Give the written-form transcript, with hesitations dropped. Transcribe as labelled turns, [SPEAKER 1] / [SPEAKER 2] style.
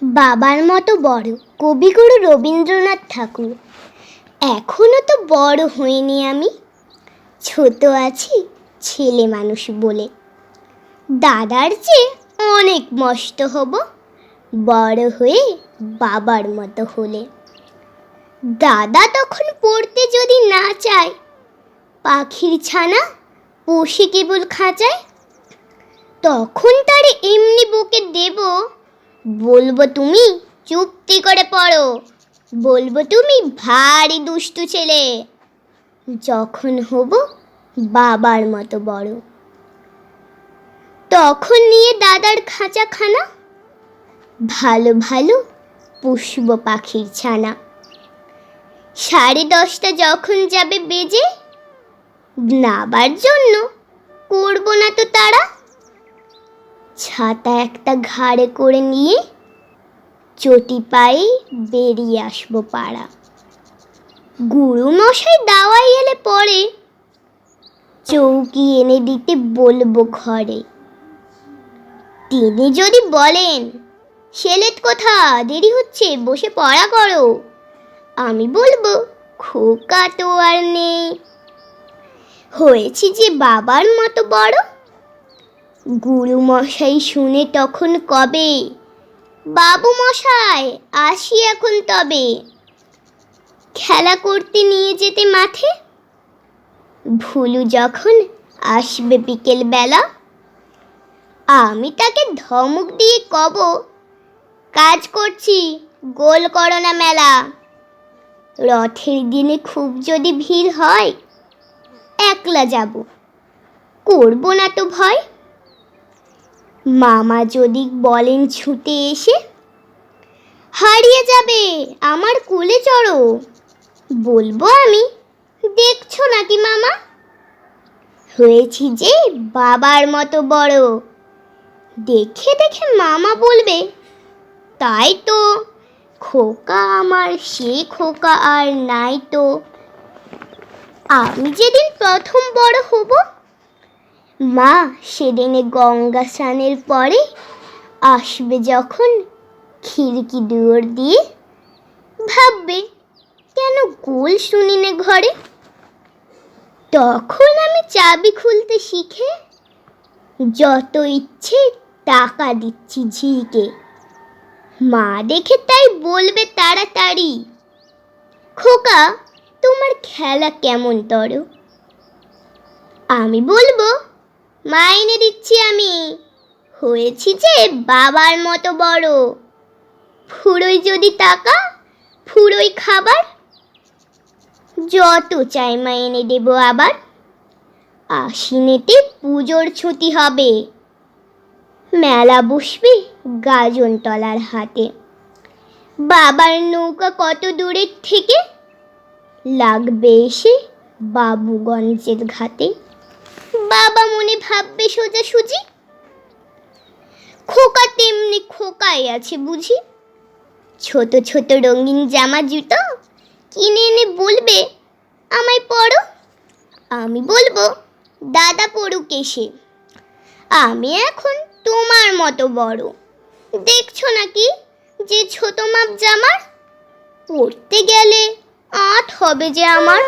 [SPEAKER 1] বাবার মতো বড় কবিগুরু রবীন্দ্রনাথ ঠাকুর। এখনো তো বড় হইনি আমি, ছোট আছি ছেলে মানুষ বলে। দাদার চেয়ে অনেক মস্ত হব বড় হয়ে বাবার মতো হলে। দাদা তখন পড়তে যদি না চায়, পাখির ছানা পোষে কেবল খাঁচায়, তখন তারে এমনি বকে দেব, বলবো তুমি চুপটি করে পড়ো, বলবো তুমি ভারী দুষ্টু ছেলে। যখন হব বাবার মতো বড়, তখন নিয়ে দাদার খাঁচাখানা ভালো ভালো পুষব পাখির ছানা। 10:30 যখন যাবে বেজে, নাবার জন্য করব না তো তারা। ছাতা একটা ঘাড়ে করে নিয়ে চটি পায়ে বেরিয়ে আসবো পাড়া। গুরু মশাই দাওয়াই এলে পরে চৌকি এনে দিতে বলবো ঘরে। তিনি যদি বলেন, সেলেত কোথা, দেরি হচ্ছে বসে পড়া করো, আমি বলবো খোকা তো আর নেই, হয়েছি যে বাবার মতো বড়। গুরু মশাই শুনে তখন কবে, বাবু মশাই আসি এখন তবে। খেলা করতে নিয়ে যেতে মাঠে, ভুলু যখন আসবে বিকেল বেলা, আমি তাকে ধমক দিয়ে কব, কাজ করছি গোল করো না মেলা। রথের দিনে খুব যদি ভিড় হয়, একলা যাব, করব না তো ভয়। মামা যদি বলেন ছুটে এসে, হারিয়ে যাবে আমার কোলে চড়ো, বলবো আমি, দেখছো নাকি মামা, হয়েছি যে বাবার মতো বড়। দেখে দেখে মামা বলবে, তাই তো, খোকা আমার সে খোকা আর নাই তো। আমি যেদিন প্রথম বড় হব, মা সেদিনে গঙ্গা স্নানের পরে আসবে যখন খিড়কি দুয়ার দিয়ে, ভাববে কেন গোল শুনিনে ঘরে। তখন আমি চাবি খুলতে শিখে যত ইচ্ছে টাকা দিচ্ছি ঝিকে। মা দেখে তাই বলবে তাড়াতাড়ি, খোকা তোমার খেলা কেমন তর। আমি বলবো, মাইনে দিচ্ছি আমি, হয়েছি যে বাবার মতো বড়। ফুরোই যদি টাকা, ফুরোই খাবার, যত চাই মাইনে দেব আবার। আশ্বিনেতে পুজোর ছুটি হবে, মেলা বসবে গাজনতলার হাটে। বাবার নৌকা কত দূরের থেকে লাগবে এসে বাবুগঞ্জের ঘাটে। বাবা মনে ভাববে সোজাসুজি, খোকা তেমনি খোকাই আছে বুঝি। ছোট ছোট রঙিন জামা জুতো কিনে এনে বলবে, আমায় পরো। আমি বলবো, দাদা পড়ুক এসে, আমি এখন তোমার মতো বড়। দেখছো নাকি যে ছোট মাপ জামার, পড়তে গেলে আট হবে যে আমার।